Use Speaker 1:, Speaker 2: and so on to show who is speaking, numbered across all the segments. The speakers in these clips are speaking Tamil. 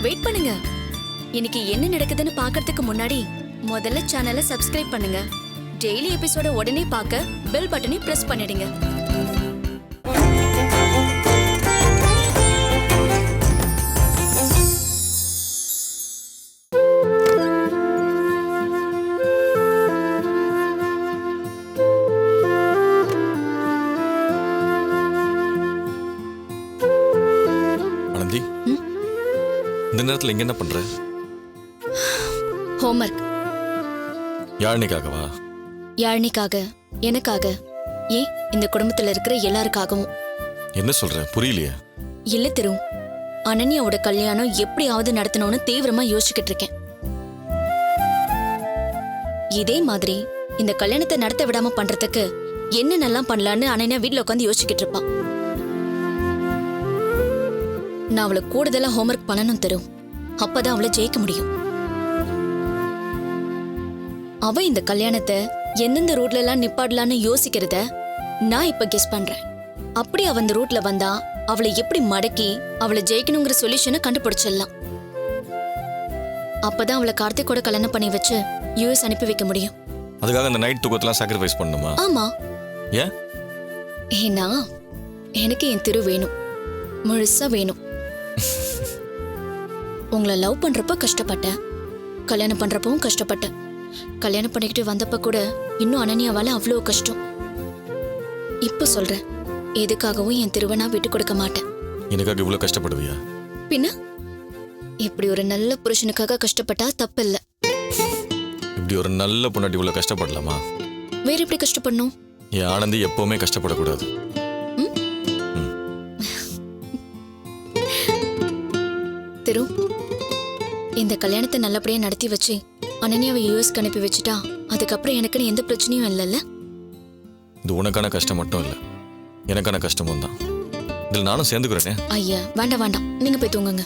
Speaker 1: வெயிட் பண்ணுங்க. இன்னைக்கு என்ன நடக்குதுன்னு பார்க்கிறதுக்கு முன்னாடி முதல்ல சேனலை சப்ஸ்கிரைப் பண்ணுங்க. டெய்லி எபிசோட உடனே பார்க்க பெல் பட்டனை பிரஸ் பண்ணிடுங்க.
Speaker 2: ஆனந்தி, இந்த நேரத்துல இங்க என்ன பண்ற?
Speaker 1: ஹோம்வொர்க்.
Speaker 2: யாழ்னிக்காகவா?
Speaker 1: யாழ்னிக்காக, எனக்காக, ஏன் இந்த குடும்பத்துல இருக்கிற எல்லாருக்காகவும்.
Speaker 2: என்ன சொல்ற? புரியலையே.
Speaker 1: இல்ல திரு, அனன்யாவோட கல்யாணம் எப்படியாவது நடத்தணும்னு தீவிரமா யோசிச்சுக்கிட்டு இருக்கேன். இதே மாதிரி இந்த கல்யாணத்தை நடத்த விடாம பண்றதுக்கு என்னென்னலாம் பண்ணலான்னு அனன்யா வீட்டுல உட்காந்து யோசிச்சுக்கிட்டு இருப்பான். நான் அவளை கூடுதலா ஹோம்வொர்க் பண்ணணும் திரு. அப்பதான் அவளை ஜெயிக்க முடியும். அவ இந்த கல்யாணத்தை எந்தெந்த ரூட்ல எல்லாம் நிப்பாடலான்னு யோசிக்கிறத நான் இப்ப கெஸ் பண்றேன். அப்படி அவ அந்த ரூட்ல வந்தா அவளை எப்படி மடக்கி அவளை ஜெயிக்கணுங்கிற சொல்யூஷனை கண்டுபிடிச்சிடலாம். அப்பதான் அவளை கார்த்திகோட கல்யாணம் பண்ணி வச்சு யூஎஸ் அனுப்பி வைக்க முடியும்.
Speaker 2: அதுக்காக அந்த நைட் தூக்கத்தெல்லாம் சாக்ரிஃபைஸ் பண்ணணுமா?
Speaker 1: ஆமா.
Speaker 2: ஏன்?
Speaker 1: ஏன்னா எனக்கு என் திரு வேணும், முழுசா வேணும். உங்களை லவ் பண்றப்ப கஷ்டப்பட்டேன், கல்யாணம் பண்றப்பவும் கஷ்டப்பட்டேன். கல்யாணம் பண்ணிக்கிட்டு வந்தப்ப கூட இன்னும் அனன்யாவால அவ்வளோ கஷ்டம். இப்ப சொல்றேன், எதுக்காகவும் என் திருவை நான் விட்டு கொடுக்க மாட்டேன்.
Speaker 2: எனக்காக இவ்வளவு கஷ்டப்படுவியா?
Speaker 1: பின்ன இப்படி ஒரு நல்ல புருஷனுக்காக கஷ்டப்பட்டா தப்பு இல்ல.
Speaker 2: இப்படி ஒரு நல்ல பொண்டாட்டி இவ்வளவு கஷ்டப்படலாமா?
Speaker 1: வேற எப்படி கஷ்டப்படணும்?
Speaker 2: என் ஆனந்தி எப்பவுமே கஷ்டப்படக்கூடாது.
Speaker 1: திரு, இந்த கல்யாணத்தை நல்லபடியா நடத்தி வச்சு அனன்யாவை யூஎஸ்க்கு அனுப்பி வச்சுட்டா அதுக்கப்புறம் எனக்குன்னு எந்த பிரச்சனையும் இல்லைல்ல.
Speaker 2: இது உனக்கான கஷ்டம் மட்டும் இல்ல, எனக்கான கஷ்டமும் தான். இதில் நானும் சேர்ந்துக்கிறேனே.
Speaker 1: ஐயா வேண்டாம் வேண்டாம், நீங்க போய் தூங்குங்க.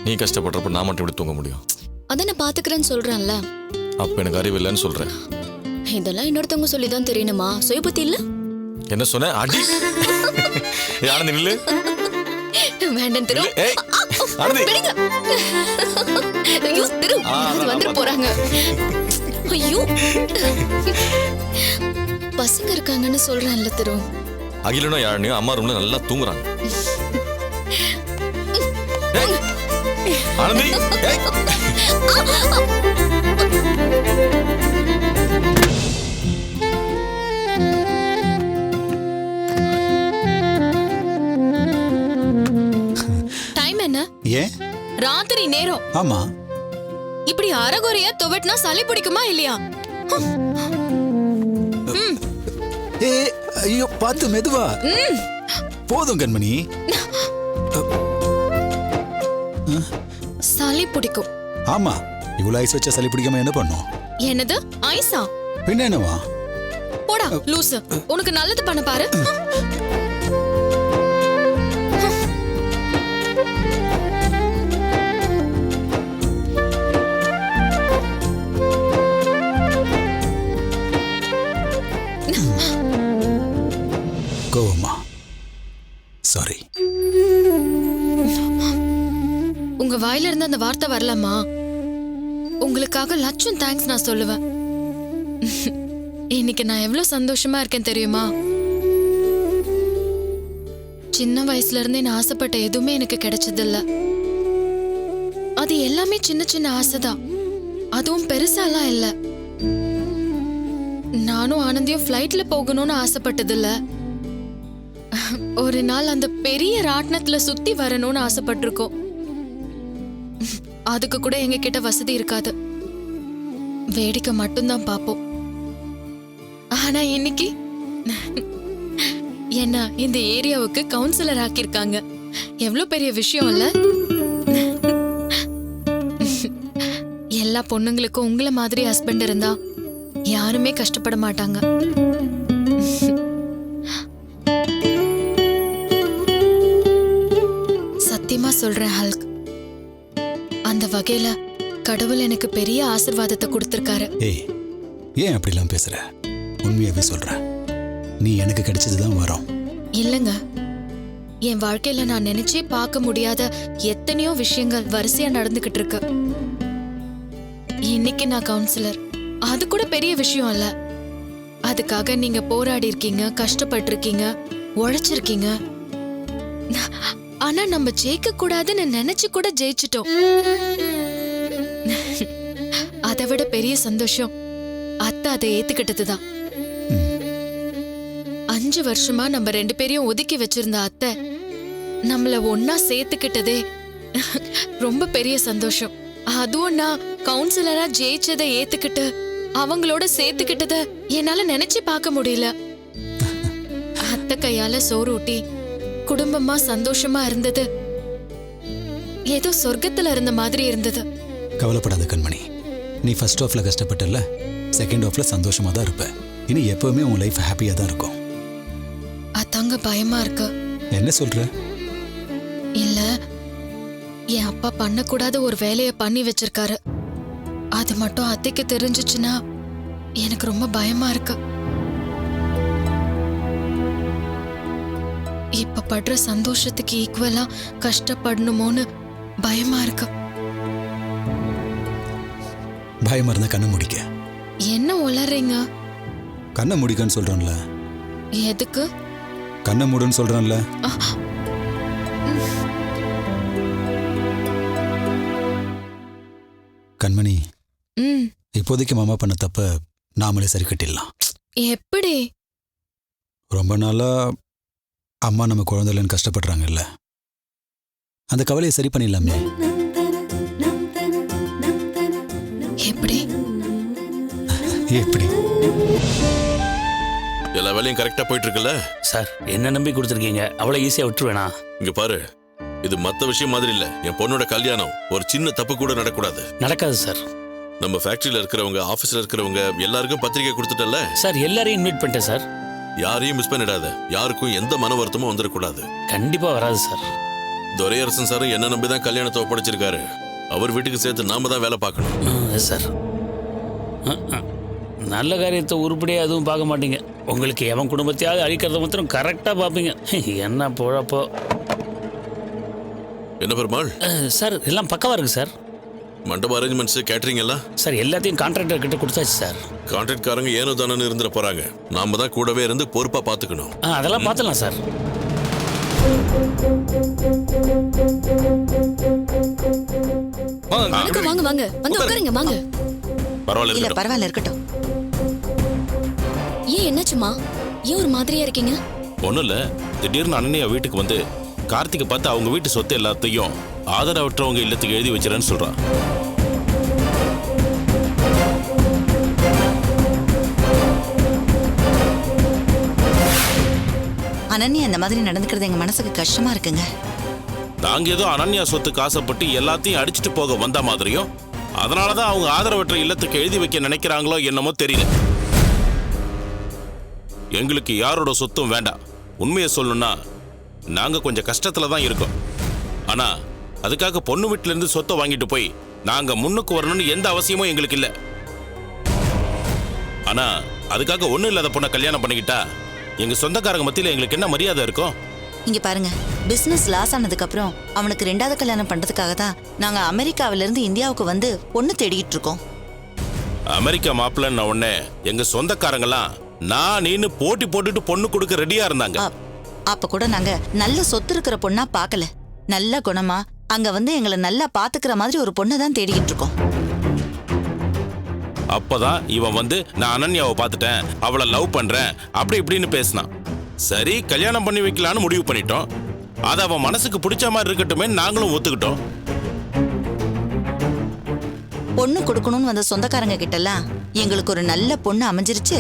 Speaker 2: நீ கஷ்டப்படுறப்ப நான் மட்டும் எப்படி தூங்க முடியும்?
Speaker 1: அதான் நான் பாத்துக்கிறேன்னு சொல்றேன்ல.
Speaker 2: அப்ப எனக்கு அறிவு இல்லைன்னு சொல்றேன்.
Speaker 1: இதெல்லாம் இன்னொருத்தவங்க சொல்லிதான் தெரியணுமா? சுய புத்தி இல்ல.
Speaker 2: என்ன சொன்ன? அடி. ஆனந்தி நில்லு.
Speaker 1: வேண்டாம் திரு.
Speaker 2: ஏய் ஆனந்தி.
Speaker 1: ஐயோ திரு, வந்து போறாங்க. ஐயோ பசங்க இருக்காங்கன்னு சொல்றேன்ல திரு.
Speaker 2: அகிலனும் யாழ்னியும் அம்மா ரூம்ல நல்லா தூங்குறாங்க. ஆனந்தி.
Speaker 1: டைம் என்ன?
Speaker 3: ஏன்?
Speaker 1: ராத்திரி நேரம்.
Speaker 3: ஆமா.
Speaker 1: இப்படி அரைகுறையா துவட்டினா சளி பிடிக்குமா இல்லையா?
Speaker 3: ஏ ஐயோ, பார்த்து மெதுவா. போதும் கண்மணி.
Speaker 1: சளி பிடிக்கும்.
Speaker 3: ஆமா, இவ்வளவு ஐஸ் வச்சா சளி பிடிக்காம என்ன பண்ணும்?
Speaker 1: என்னது ஐஸா?
Speaker 3: பின்ன என்னவா?
Speaker 1: போடா லூசு, உனக்கு நல்லது பண்ண பாரு.
Speaker 3: கோவமா? சாரி.
Speaker 1: உங்க வாயில இருந்து அந்த வார்த்தை வரலமா? உங்களுக்காக லட்சம் தேங்க்ஸ் நான் சொல்லுவேன். இன்னைக்கு நான் எவ்வளவு சந்தோஷமா இருக்கேன் தெரியுமா? சின்ன வயசுல இருந்தே நான் ஆசைப்பட்ட எதுவுமே எனக்கு கிடைச்சதில்ல. அது எல்லாமே சின்ன சின்ன ஆசைதான், அதுவும் பெருசாலாம் இல்ல. நானும் ஆனந்தியும் ஃப்ளைட்ல போகணும்னு ஆசைப்பட்டதில்ல. ஒரு நாள் அந்த பெரிய ராட்னத்துல சுத்தி வரணும்னு ஆசைப்பட்டிருக்கோம். அதுக்கு கூட எங்க கிட்ட வசதி இருக்காது, வேடிக்கை மட்டும்தான் பார்ப்போம். ஆனா இன்னைக்கு என்ன இந்த ஏரியாவுக்கு கவுன்சிலர் ஆக்கியிருக்காங்க. எவ்வளவு பெரிய விஷயம் இல்ல? எல்லா பொண்ணுங்களுக்கும் உங்களை மாதிரி ஹஸ்பண்ட் இருந்தா யாருமே கஷ்டப்பட மாட்டாங்க. சத்தியமா சொல்றேன் ஹல்க், அந்த வகையில கடவுள் எனக்கு பெரிய ஆசீர்வாதத்தை கொடுத்திருக்காரு.
Speaker 3: ஏய், ஏன் அப்படிலாம் பேசுற? உண்மையாவே சொல்ற, நீ எனக்கு கிடைச்சதுதான் வரோம்.
Speaker 1: இல்லங்க,
Speaker 4: என் வாழ்க்கையில நான் நினைச்சே பார்க்க முடியாத எத்தனையோ விஷயங்கள் வரிசையா நடந்துகிட்டு இருக்கு. இன்னைக்கு நான் கவுன்சிலர், அது கூட பெரிய விஷயம் இல்ல. அதுக்காக நீங்க போராடி இருக்கீங்க, கஷ்டப்பட்டு இருக்கீங்க, உழைச்சிருக்கீங்க. ஆனா நம்ம ஜெயிக்க கூடாதுன்னு நினைச்சு கூட ஜெயிச்சிட்டோம். அதை விட பெரிய சந்தோஷம் அத்தை அதை ஏத்துக்கிட்டதுதான். 5 வருஷமா நம்ம 2 பேரையும் ஒதுக்கி வச்சிருந்த அத்தை நம்மள ஒன்னா சேர்த்துக்கிட்டதே ரொம்ப பெரிய சந்தோஷம். அதுவும் நான் கவுன்சிலரா ஜெயிச்சதை ஏத்துக்கிட்டு அவங்களோட சேர்த்துக்கிட்டத என்னால நினைச்சு பார்க்க முடியல. அத்தை கையால சோறு ஊட்டி குடும்பமா சந்தோஷமா இருந்தது ஏதோ சொர்க்கத்துல இருந்த மாதிரி இருந்தது.
Speaker 3: கவலைப்படாத கண்மணி, நீ ஃபர்ஸ்ட் ஹாஃப்ல கஷ்டப்பட்டல, செகண்ட் ஹாஃப்ல சந்தோஷமா தான் இருப்ப. இனி எப்பவுமே உன் லைஃப் ஹாப்பியா தான் இருக்கும்.
Speaker 4: அதாங்க பயமா இருக்கு.
Speaker 3: என்ன சொல்ற?
Speaker 4: இல்ல, என் அப்பா பண்ணக்கூடாத ஒரு வேலைய பண்ணி வச்சிருக்காரு. அது மட்டும் அத்தைக்கு தெரிஞ்சிச்சுன்னா எனக்கு ரொம்ப பயமா இருக்கு. இப்ப படுற சந்தோஷத்துக்கு ஈக்குவலா கஷ்டப்படணுமோன்னு பயமா இருக்கு.
Speaker 3: பயமா இருந்தா கண்ணை முடிக்க.
Speaker 4: என்ன உளறீங்க?
Speaker 3: கண்ணை முடிக்கன்னு சொல்றேன்ல.
Speaker 4: எதுக்கு?
Speaker 3: கண்ணை மூடுன்னு சொல்றேன்ல. கண்மணி, இப்போதைக்கு மாமா பண்ண தப்ப நாமளே சரி கட்டிடலாம்.
Speaker 4: எப்படி?
Speaker 3: ரொம்ப நாளா அம்மா நம்ம குழந்தைலன்னு கஷ்டப்படுறாங்கல்ல, அந்த கவலையை சரி பண்ணிடலாமே.
Speaker 4: எப்படி?
Speaker 3: எப்படி?
Speaker 5: எல்லா வேலையும் கரெக்டா போயிட்டு இருக்குல்ல
Speaker 6: சார்? என்ன நம்பி கொடுத்துருக்கீங்க, அவ்வளோ ஈஸியா விட்டுருவேனா?
Speaker 5: இங்க பாரு, இது மத்த விஷயம் மாதிரி இல்ல. என் பொண்ணோட கல்யாணம், ஒரு சின்ன தப்பு கூட நடக்கூடாது.
Speaker 6: நடக்காது சார்.
Speaker 5: நம்ம ஃபேக்டரியில இருக்கிறவங்க, ஆபீஸ்ல இருக்கிறவங்க எல்லாருக்கும் பத்திரிகை கொடுத்துட்டல.
Speaker 6: சார் எல்லாரையும் இன்வைட் பண்ணிட்டேன் சார்.
Speaker 5: யாரையும் மிஸ் பண்ணிடாத. யாருக்கும் எந்த மன வருத்தமும் வந்துடக்கூடாது.
Speaker 6: கண்டிப்பா வராது சார்.
Speaker 5: துரையரசன் சார் என்ன நம்பிதான் கல்யாணத்தை ஒப்படைச்சிருக்காரு. அவர் வீட்டுக்கு சேர்த்து நாம தான் வேலை பார்க்கணும்.
Speaker 6: சார், நல்ல காரியத்தை உருப்படியா எதுவும் பார்க்க மாட்டீங்க. உங்களுக்கு எவன் குடும்பத்தையாவது அழிக்கிறத மாத்திரம் கரெக்டா பார்ப்பீங்க. என்ன போழப்போ.
Speaker 5: என்ன பெருமாள்?
Speaker 6: சார் எல்லாம் பக்கவா இருக்கு சார்.
Speaker 5: மண்டப அரேஞ்ச்மெண்ட்ஸ், கேட்டரிங் எல்லாம்
Speaker 6: சார் எல்லாத்தையும் கான்ட்ராக்டர் கிட்ட கொடுத்தாச்சு சார்.
Speaker 5: கான்ட்ராக்ட்காரங்க ஏனோ தானே இருந்துட போறாங்க. நாம தான் கூடவே இருந்து பொறுப்பா பாத்துக்கணும்.
Speaker 6: அதெல்லாம் பார்த்துலாம் சார்.
Speaker 1: வணக்கம், வாங்க வாங்க, வந்து உட்காருங்க வாங்க.
Speaker 5: பரவாயில்ல,
Speaker 7: இல்ல பரவாயில்ல இருக்கட்டும்.
Speaker 1: ஏன் என்னாச்சுமா? ஏன் ஒரு மாதிரியா இருக்கீங்க?
Speaker 8: ஒன்றும் இல்லை, திடீர்னு அண்ணனையா வீட்டுக்கு வந்து கார்த்திகை பார்த்து அவங்க வீட்டு சொத்து எல்லாத்தையும் ஆதரவற்றவங்க இல்லத்துக்கு எழுதி வச்சிடறேன்னு சொல்றான்.
Speaker 7: அனன்யா அந்த மாதிரி நடந்துக்கிறது எங்க மனசுக்கு கஷ்டமா இருக்குங்க.
Speaker 8: நாங்க ஏதோ அனன்யா சொத்துக்கு ஆசைப்பட்டு எல்லாத்தையும் அடிச்சுட்டு போக வந்த மாதிரியும், அதனாலதான் அவங்க ஆதரவற்ற இல்லத்துக்கு எழுதி வைக்க நினைக்கிறாங்களோ என்னமோ தெரியல. எங்களுக்கு யாரோட சொத்தும் வேண்டாம். உண்மையை சொல்லணும்னா நாங்க கொஞ்சம் கஷ்டத்துல தான் இருக்கோம். ஆனா அதுக்காக பொண்ணு வீட்டுல இருந்து சொத்தை வாங்கிட்டு போய் நாங்க முன்னுக்கு வரணும்னு எந்த அவசியமும் எங்களுக்கு இல்ல. ஆனா அதுக்காக ஒண்ணும் இல்லாத பொண்ணை கல்யாணம் பண்ணிக்கிட்டா எங்க சொந்தக்காரங்க மத்தியில எங்களுக்கு என்ன மரியாதை இருக்கும்?
Speaker 7: இங்க பாருங்க, பிசினஸ் லாஸ் ஆனதுக்கு அப்புறம் அவனுக்கு 2வது கல்யாணம் பண்றதுக்காக தான் நாங்க அமெரிக்காவில இருந்து இந்தியாவுக்கு வந்து பொண்ணு தேடிட்டு இருக்கோம்.
Speaker 8: அமெரிக்கா மாப்பிள்ளன்னு உடனே எங்க சொந்தக்காரங்களாம் நான் நீன்னு போட்டி போட்டுட்டு பொண்ணு கொடுக்க ரெடியா இருந்தாங்க.
Speaker 7: அப்ப கூட நாங்க நல்ல சொத்து இருக்கிற பொண்ணா பார்க்கல. நல்ல குணமா அங்க வந்து எங்களை நல்லா பாத்துக்கிற மாதிரி ஒரு பொண்ணை தான் தேடிக்கிட்டு இருக்கோம்.
Speaker 8: அப்பதான் இவன் வந்து நான் அனன்யாவை பார்த்துட்டேன், அவளை லவ் பண்றேன் அப்படி இப்படின்னு பேசினான். சரி, கல்யாணம் பண்ணி வைக்கலான்னு முடிவு பண்ணிட்டோம். அது அவன் மனசுக்கு பிடிச்ச மாதிரி இருக்கட்டுமே நாங்களும் ஒத்துக்கிட்டோம்.
Speaker 7: பொண்ணு கொடுக்கணும்னு வந்த சொந்தக்காரங்க கிட்டலாம் எங்களுக்கு ஒரு நல்ல பொண்ணு அமைஞ்சிருச்சு,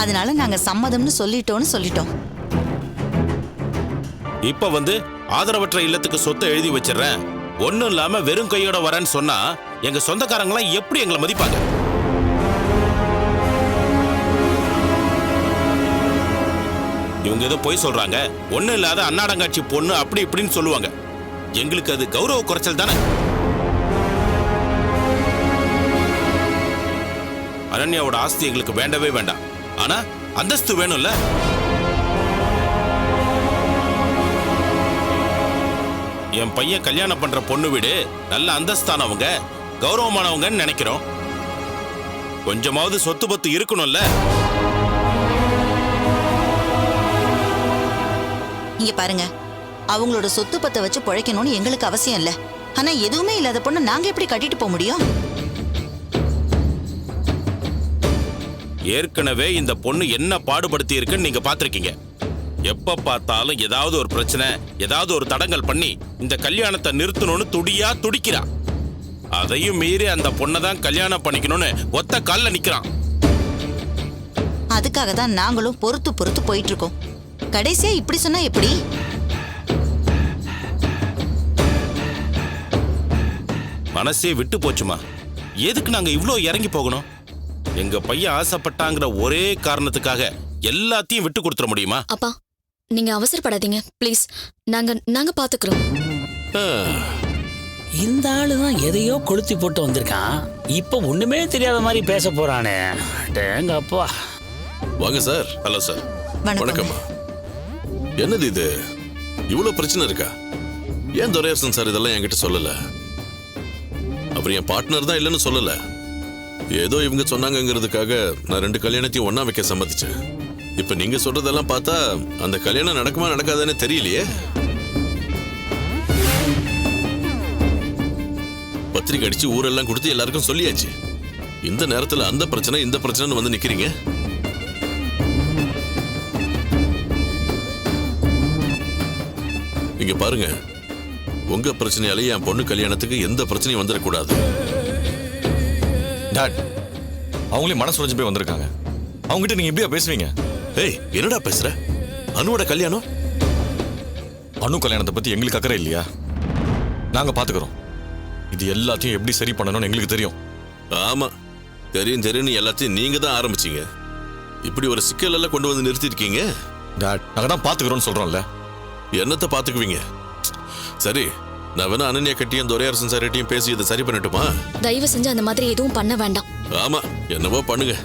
Speaker 7: அதனால நாங்க சம்மதம்னு சொல்லிட்டோம்.
Speaker 8: இப்ப வந்து ஆதரவற்ற இல்லத்துக்கு சொத்தை எழுதி வச்சிடறேன், ஒன்னும் இல்லாம வெறும் கையோட வரேன்னு சொன்னா எங்க சொந்தக்காரங்களாம் எப்படி எங்களை மதிப்பாங்க? இவங்க ஏதோ போய் சொல்றாங்க, ஒன்னும் இல்லாத அன்னாடங்காட்சி பொண்ணு அப்படி இப்படின்னு சொல்லுவாங்க. எங்களுக்கு அது கௌரவ குறைச்சல் தானே. அனன்யாவோட ஆஸ்தி எங்களுக்கு வேண்டவே வேண்டாம். ஆனா அந்தஸ்து வேணும்ல. என் பையன் கல்யாணம் பண்ற பொண்ணு வீடு நல்ல அந்தஸ்தானவங்க, கௌரவமானவங்கன்னு நினைக்கிறோம். கொஞ்சமாவது சொத்து பத்து இருக்கணும்ல.
Speaker 7: இங்க பாருங்க, அவங்களோட சொத்து பத்தை வச்சு பிழைக்கணும்னு எங்களுக்கு அவசியம் இல்ல. ஆனா எதுவுமே இல்லாத பொண்ணு நாங்க எப்படி கட்டிட்டு போக முடியும்?
Speaker 8: ஏற்கனவே இந்த பொண்ணு என்ன பாடுபடுத்தி இருக்குன்னு நீங்க பாத்திருக்கீங்க. எப்ப பார்த்தாலும் ஏதாவது ஒரு பிரச்சனை, ஏதாவது ஒரு தடங்கல் பண்ணி இந்த கல்யாணத்தை நிறுத்தணும்னு துடியா துடிக்கிறா. அதையும் மீறி அந்த பொண்ணை தான் கல்யாணம் பண்ணிக்கணும்னு ஒத்த கால்ல நிக்கிறான்.
Speaker 7: அதுக்காக தான் நாங்களும் பொறுத்து பொறுத்து போயிட்டு இருக்கோம். கடைசியா இப்படி சொன்னா எப்படி?
Speaker 8: மனசே விட்டு போச்சுமா. எதுக்கு நாங்க இவ்ளோ இறங்கி போகணும்? எங்க பையன் ஆசைப்பட்டாங்கிற ஒரே காரணத்துக்காக எல்லாத்தையும் விட்டு கொடுத்துட முடியுமா?
Speaker 1: அப்பா, நீங்க அவசரப்படாதீங்க ப்ளீஸ். நாங்க பாத்துக்கிறோம்.
Speaker 6: இந்த ஆளு தான் எதையோ கொளுத்தி போட்டு வந்திருக்கான். இப்போ ஒண்ணுமே தெரியாத மாதிரி பேச போறானே. டேங்க அப்பா.
Speaker 5: வாங்க சார்.
Speaker 8: Hello sir.
Speaker 5: வணக்கம்மா. என்னது இது, இவ்வளவு பிரச்சனை இருக்கா? ஏன் துரையரசன் சார் இதெல்லாம் என்கிட்ட சொல்லல? அவர் என் பார்ட்னர் தான் இல்லைன்னு சொல்லல. ஏதோ இவங்க சொன்னாங்கிறதுக்காக நான் 2 கல்யாணத்தையும் ஒண்ணா வைக்க சம்மதிச்சேன். இப்ப நீங்க சொல்றதெல்லாம் பார்த்தா அந்த கல்யாணம் நடக்குமா நடக்காதானே தெரியலையே. பத்திரிக்கை அடிச்சு ஊரெல்லாம் கொடுத்து எல்லாருக்கும் சொல்லியாச்சு. இந்த நேரத்துல அந்த பிரச்சனை இந்த பிரச்சனை வந்து நிக்கிறீங்க. இங்க பாருங்க, உங்க பிரச்சனையாலே என் பொண்ணு கல்யாணத்துக்கு எந்த பிரச்சனையும் வந்துடக்கூடாது.
Speaker 2: டாட், அவங்களே மனசு உடைஞ்சு போய் வந்திருக்காங்க. அவங்ககிட்ட நீங்க எப்படியா பேசுவீங்க?
Speaker 5: ஏய், என்னடா பேசுற? அனுவோட கல்யாணம்?
Speaker 2: அனு கல்யாணத்தை பத்தி எங்களுக்கு அக்கறை இல்லையா? நாங்க பாத்துக்கிறோம். இது எல்லாத்தையும் எப்படி சரி பண்ணணும்னு எங்களுக்கு தெரியும்.
Speaker 5: ஆமா, தெரியும் தெரியும், எல்லாத்தையும் நீங்க தான் ஆரம்பிச்சீங்க. இப்படி ஒரு சிக்கல் எல்லாம் கொண்டு வந்து நிறுத்திருக்கீங்க.
Speaker 2: டாட், நாங்க தான் பாத்துக்கிறோம்னு சொல்றோம்ல.
Speaker 5: என்னத்தை பாத்துக்குவீங்க? சரி, நான் வேணா அனன்யா கட்டியும் துரையரசன் சார்கிட்டையும் பேசி இதை சரி பண்ணட்டுமா?
Speaker 1: தயவு செஞ்சு அந்த மாதிரி எதுவும் பண்ண வேண்டாம்.
Speaker 5: ஆமா, என்னவோ பண்ணுங்க.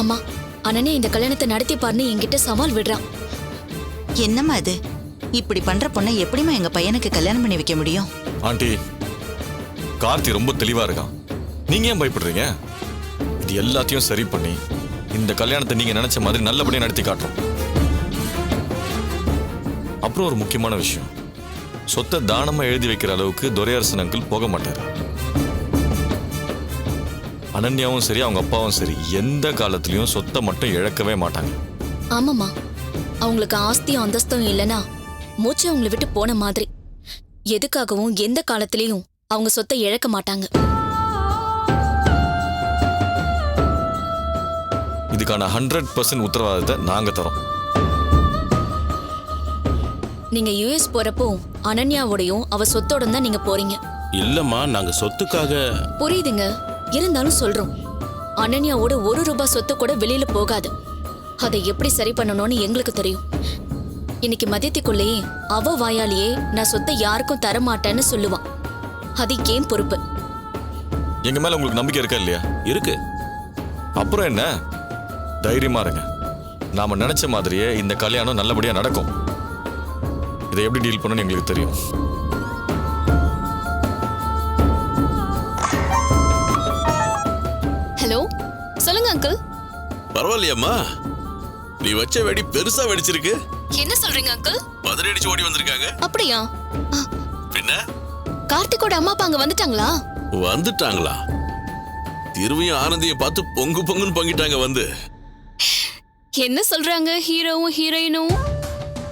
Speaker 1: அம்மா, அண்ணனே இந்த கல்யாணத்தை நடத்தி பாருன்னு என்கிட்ட சவால் விடுறான்.
Speaker 7: என்னம்மா இது? இப்படி பண்ற பொண்ணை எப்படிமா எங்க பையனுக்கு கல்யாணம் பண்ணி வைக்க முடியும்?
Speaker 2: ஆண்டி, கார்த்தி ரொம்ப தெளிவா இருக்கான். நீங்க ஏன் பயப்படுறீங்க? இது எல்லாத்தையும் சரி பண்ணி இந்த கல்யாணத்தை நீங்க நினைச்ச மாதிரி நல்லபடியா நடத்தி காட்டுறோம். அப்புறம் ஒரு முக்கியமான விஷயம், சொத்தை தானமா எழுதி வைக்கிற அளவுக்கு துரையரசன் அங்கிள் போக மாட்டாரு. அனன்யாவும் சரி, அவங்க அப்பாவும் சரி, எந்த காலத்திலயும் சொத்தை மட்டும் இழக்கவே மாட்டாங்க.
Speaker 1: ஆமாம்மா, அவங்களுக்கு ஆஸ்தியும் அந்தஸ்தும் இல்லைன்னா மூச்சு அவங்களை விட்டு போன மாதிரி. எதுக்காகவும் எந்த காலத்திலையும் அவங்க சொத்தை இழக்க மாட்டாங்க.
Speaker 2: இதுக்கான 100% உத்தரவாதத்தை நாங்க தரோம்.
Speaker 1: நீங்க யுஎஸ் போறப்போ அனன்யாவோடையும் அவ சொத்தோட தான் நீங்க போறீங்க.
Speaker 8: இல்லம்மா, நாங்க சொத்துக்காக.
Speaker 1: புரியுதுங்க, இருந்தாலும் சொல்றோம், அனன்யாவோட 1 ரூபாய் சொத்து கூட வெளியில போகாது. அதை எப்படி சரி பண்ணணும்னு எங்களுக்கு தெரியும். இன்னைக்கு மதியத்துக்குள்ளேயே அவ வாயாலேயே நான் சொத்தை யாருக்கும் தர மாட்டேன்னு சொல்லுவான். அது ஏன் பொறுப்பு.
Speaker 2: எங்க மேல உங்களுக்கு நம்பிக்கை இருக்கா இல்லையா?
Speaker 8: இருக்கு.
Speaker 2: அப்புறம் என்ன, தைரியமா இருங்க. நாம நினைச்ச மாதிரியே இந்த கல்யாணம் நல்லபடியா நடக்கும். இதை எப்படி டீல் பண்ணணும்னு எங்களுக்கு தெரியும்.
Speaker 4: ஹலோ, சொல்லுங்க அங்கிள்.
Speaker 5: பரவாயில்லையம்மா, நீ வச்ச வெடி பெருசா வெடிச்சிருக்கு.
Speaker 4: என்ன சொல்றீங்க அங்கிள்?
Speaker 5: பதறடிச்சு ஓடி வந்திருக்காங்க.
Speaker 4: அப்படியா?
Speaker 5: பின்ன
Speaker 4: கார்த்திகோட அம்மா அப்பா அங்க வந்துட்டாங்களா?
Speaker 5: வந்துட்டாங்களா? திரும்பியும் ஆனந்தியை பார்த்து பொங்கு பொங்குன்னு பொங்கிட்டாங்க வந்து.
Speaker 4: என்ன சொல்றாங்க ஹீரோவும் ஹீரோயினும்?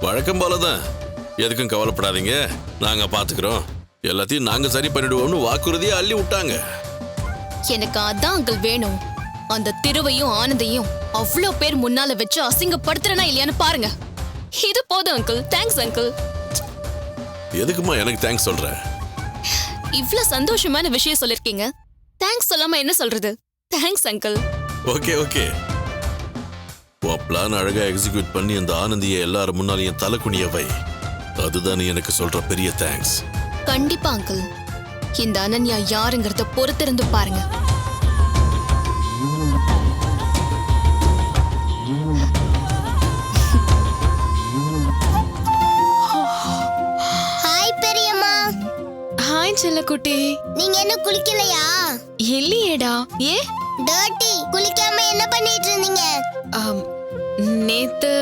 Speaker 5: வழக்கம் போலதான். எதுக்கும் கவலைப்படாதீங்க, நாங்க பாத்துக்கிறோம், எல்லாத்தையும் நாங்க சரி பண்ணிடுவோம்னு வாக்குறுதியை அள்ளி விட்டாங்க.
Speaker 4: எனக்கு அதான் அங்கிள் வேணும். அந்த திருவையும் ஆனந்தையும் அவ்வளோ பேர் முன்னால வச்சு அசிங்கப்படுத்துறனா இல்லையான்னு பாருங்க. இது போதும் அங்கிள். Thanks uncle.
Speaker 5: எதுக்குமா எனக்கு தேங்க்ஸ் சொல்ற?
Speaker 4: இவ்ளோ சந்தோஷமான விஷயம் சொல்லிருக்கீங்க, தேங்க்ஸ் சொல்லாம என்ன சொல்றது? Thanks uncle.
Speaker 5: ஓகே ஓகே, உன் பிளான் அழகா எக்ஸிக்யூட் பண்ணி அந்த ஆனந்தியை எல்லாரும் முன்னாலையும் தலை குனிய வை. அதுதான் நீ எனக்கு சொல்ற பெரிய தேங்க்ஸ்.
Speaker 4: கண்டிப்பா அங்கிள். இந்த அனன்யா யாருங்கிறத பொறுத்திருந்து பாருங்க. செல்லக்குட்டி.
Speaker 9: நீங்க என்ன குளிக்கலையா?
Speaker 4: இல்லையேடா. ஏ
Speaker 9: டர்ட்டி, குளிக்காம என்ன பண்ணிட்டு இருந்தீங்க?
Speaker 4: ஆம், நேத்து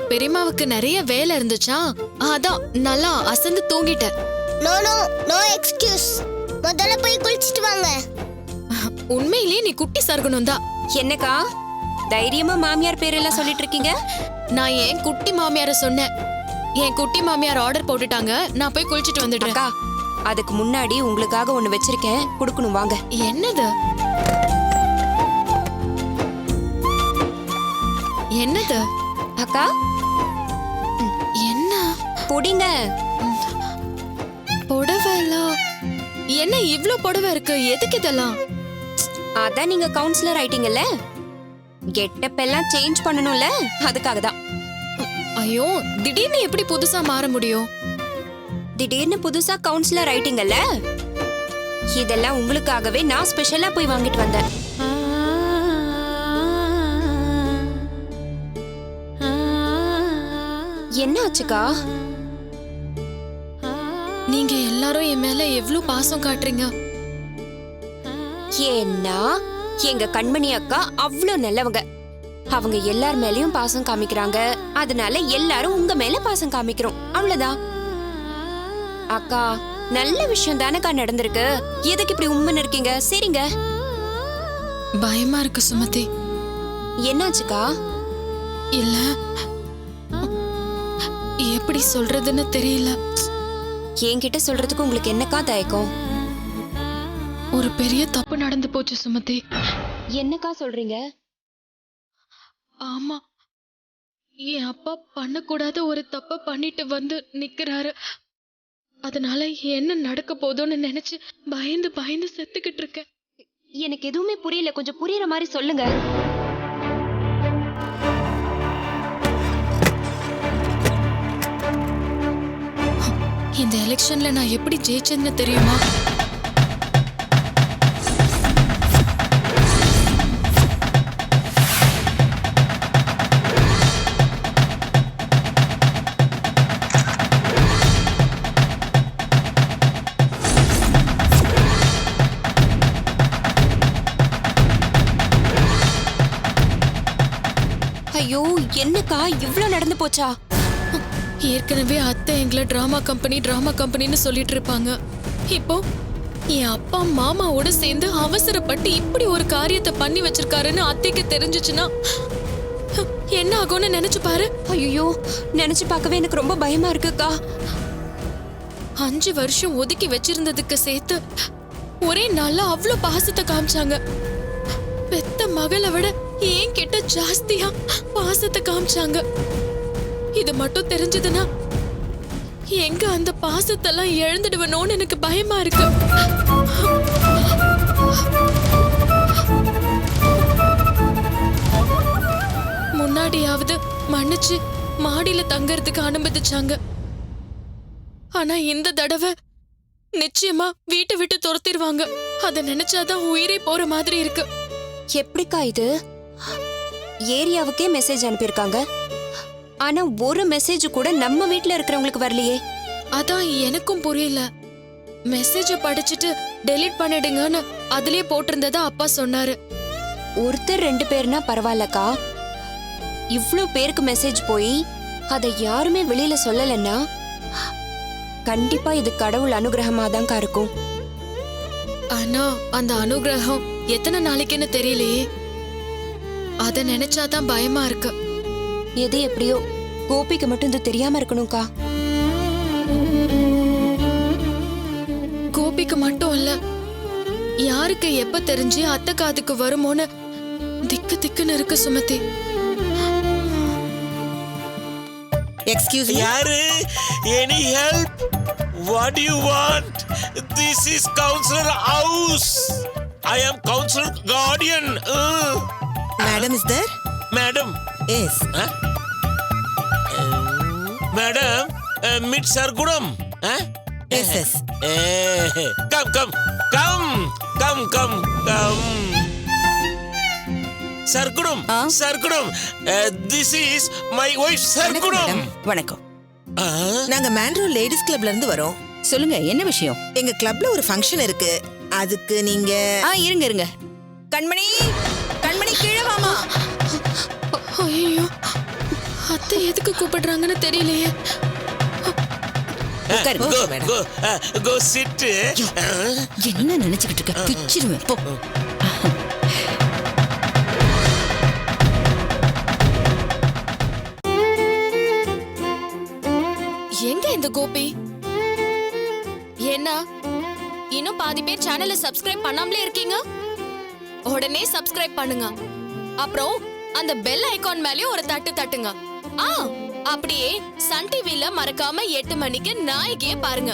Speaker 4: பெரியம்மாவுக்கு நிறைய வேலை இருந்துச்சா, அதான் நல்லா அசந்து தூங்கிட்டேன்.
Speaker 9: No no no excuse. முதல்ல போய் குளிச்சிட்டு வாங்க.
Speaker 4: உண்மையிலேயே நீ குட்டி சர்க்கணும் தான்.
Speaker 10: என்னக்கா தைரியமா மாமியார் பேரெல்லாம் சொல்லிட்டு இருக்கீங்க?
Speaker 4: நான் ஏன் குட்டி மாமியார சொன்னேன். என் குட்டி மாமியார் ஆர்டர் போட்டுட்டாங்க, நான் போய் குளிச்சிட்டு வந்துடுறேன்.
Speaker 10: அக்கா அதுக்கு முன்னாடி உங்களுக்காக ஒண்ணு வச்சிருக்கேன், கொடுக்கணும் வாங்க.
Speaker 4: என்னது? என்னது
Speaker 10: அக்கா
Speaker 4: என்ன?
Speaker 10: புடிங்க.
Speaker 4: புடவைலாம் என்ன இவ்ளோ புடவை இருக்கு? எதுக்கு இதெல்லாம்?
Speaker 10: அதான் நீங்க கவுன்சிலர் ஆயிட்டீங்கல்ல, கெட்டப் எல்லாம் சேஞ்ச் பண்ணணும்ல, அதுக்காக தான்.
Speaker 4: ஐயோ, திடீர்னு எப்படி புதுசா மாற முடியும்?
Speaker 10: திடீர்னு புதுசா கவுன்சிலர் ஆயிட்டீங்கல்ல, இதெல்லாம் உங்களுக்காகவே நான் ஸ்பெஷலா போய் வாங்கிட்டு வந்தேன். என்ன ஆச்சுக்கா?
Speaker 4: நீங்க எல்லாரும் என் மேல எவ்ளோ பாசம் காட்டுறீங்க.
Speaker 10: ஏன்னா எங்க கண்மணி அக்கா அவ்வளோ நல்லவங்க. அவங்க எல்லார் மேலயும் பாசம் காமிக்கிறாங்க, அதனால எல்லாரும் உங்க மேல பாசம் காமிக்கிறோம், அவ்வளவுதான். அக்கா நல்ல விஷயம் தானக்கா நடந்திருக்கு, எதுக்கு இப்படி உம்முன்னு இருக்கீங்க? சரிங்க.
Speaker 4: பயமா இருக்கு சுமதி.
Speaker 10: என்னாச்சுக்கா?
Speaker 4: இல்ல, எப்படி சொல்றதுன்னு தெரியல.
Speaker 10: என்கிட்ட சொல்றதுக்கு உங்களுக்கு என்னக்கா தயக்கம்?
Speaker 4: ஒரு பெரிய தப்பு நடந்து போச்சு சுமதி.
Speaker 10: என்னக்கா சொல்றீங்க?
Speaker 4: ஆமா, என் அப்பா பண்ணக்கூடாத ஒரு தப்ப பண்ணிட்டு வந்து நிக்கிறாரு. அதனால என்ன நடக்க போதோன்னு நினைச்சு பயந்து பயந்து செத்துக்கிட்டு இருக்கேன்.
Speaker 10: எனக்கு எதுவுமே புரியல, கொஞ்சம் புரியற மாதிரி சொல்லுங்க.
Speaker 4: இந்த எலெக்ஷன்ல நான் எப்படி ஜெயிச்சேன்னு தெரியுமா?
Speaker 10: ஐயோ, என்னக்கா இவ்ளோ நடந்து போச்சா?
Speaker 4: ஏற்கனவே அத்தை எங்களை டிராமா கம்பெனின்னு சொல்லிட்டு இருப்பாங்க. இப்போ என் அப்பா மாமாவோட சேர்ந்து அவசரப்பட்டு இப்படி ஒரு காரியத்தை பண்ணி வச்சிருக்காருன்னு அத்தைக்கு தெரிஞ்சுச்சுன்னா என்ன ஆகும்னு நினைச்சு பாரு.
Speaker 10: ஐயோ, நினைச்சு பார்க்கவே எனக்கு ரொம்ப பயமா இருக்குக்கா.
Speaker 4: 5 வருஷம் ஒதுக்கி வச்சிருந்ததுக்கு சேர்த்து ஒரே நாள்ல அவ்வளவு பாசத்தை காமிச்சாங்க. பெத்த மகளை விட ஏன் கிட்ட ஜாஸ்தியா பாசத்தை காமிச்சாங்க. இது மட்டும் தெரிஞ்சதுன்னா எங்க அந்த பாசத்தெல்லாம் இழந்துடுவனோன்னு எனக்கு பயமா இருக்கு. முன்னாடியாவது மன்னிச்சு மாடியில தங்கறதுக்கு அனுமதிச்சாங்க. ஆனா இந்த தடவை நிச்சயமா வீட்டை விட்டு துரத்திடுவாங்க. அத நினைச்சாதான் உயிரே போற மாதிரி இருக்கு.
Speaker 10: எப்படிக்கா இது? ஏரியாவுக்கே மெசேஜ் அனுப்பியிருக்காங்க, ஆனா ஒரு மெசேஜ் கூட நம்ம வீட்ல இருக்கிறவங்களுக்கு வரலையே.
Speaker 4: அதான் எனக்கும் புரியல. மெசேஜ படிச்சுட்டு டெலீட் பண்ணிடுங்கன்னு அதுலயே போட்டிருந்ததா அப்பா சொன்னாரு.
Speaker 10: ஒருத்தர் 2 பேர்னா பரவாயில்லக்கா, இவ்ளோ பேருக்கு மெசேஜ் போய் அதை யாருமே வெளியில சொல்லலன்னா கண்டிப்பா இது கடவுள் அனுகிரகமா தான்க்கா இருக்கும்.
Speaker 4: ஆனா அந்த அனுகிரகம் எத்தனை நாளைக்குன்னு தெரியலையே. அத நினைச்சாதான் பயமா இருக்கு.
Speaker 10: எது எப்படியோ கோபிக்கு மட்டும் இது தெரியாம இருக்கணும்க்கா.
Speaker 4: கோபிக்கு மட்டும் இல்ல, யாருக்கு எப்ப தெரிஞ்சு அத்தை காதுக்கு வருமோன்னு திக்கு திக்குன்னு இருக்கு சுமதி.
Speaker 11: Excuse me?
Speaker 8: யாரு? Any help? What do you want? This is counselor house. I am counselor guardian.
Speaker 11: Madam is there?
Speaker 8: Madam.
Speaker 11: Yes.
Speaker 8: Huh? Madam, meet Sargunam. Huh?
Speaker 11: Yes, yes.
Speaker 8: Come. Sargunam. Sargunam. This is my wife Sargunam.
Speaker 11: வணக்கம். நாங்க மேண்ட்ரோ லேடிஸ் கிளப்ல இருந்து வரோம்.
Speaker 7: சொல்லுங்க என்ன விஷயம்?
Speaker 11: எங்க கிளப்ல ஒரு ஃபங்க்ஷன் இருக்கு. அதுக்கு நீங்க
Speaker 7: இருங்க இருங்க. கண்மணி, கண்மணி கீழே வாமா.
Speaker 4: ஐயோ, அத்தை எதுக்கு கூப்பிடுறாங்கன்னு தெரியலையே.
Speaker 7: என்ன நினைச்சுக்கிட்டு இருக்க? பிச்சிருவேன் போ.
Speaker 4: எங்க இந்த கோபி? என்ன இன்னும் பாதி பேர் சேனலை சப்ஸ்கிரைப் பண்ணாமலே இருக்கீங்க? உடனே சப்ஸ்கிரைப் பண்ணுங்க. அப்புறம் அந்த பெல் ஐகான் மேலயும் ஒரு தட்டு தட்டுங்க. அப்படியே சன் டிவில மறக்காம 8 மணிக்கு நாயகியை பாருங்க.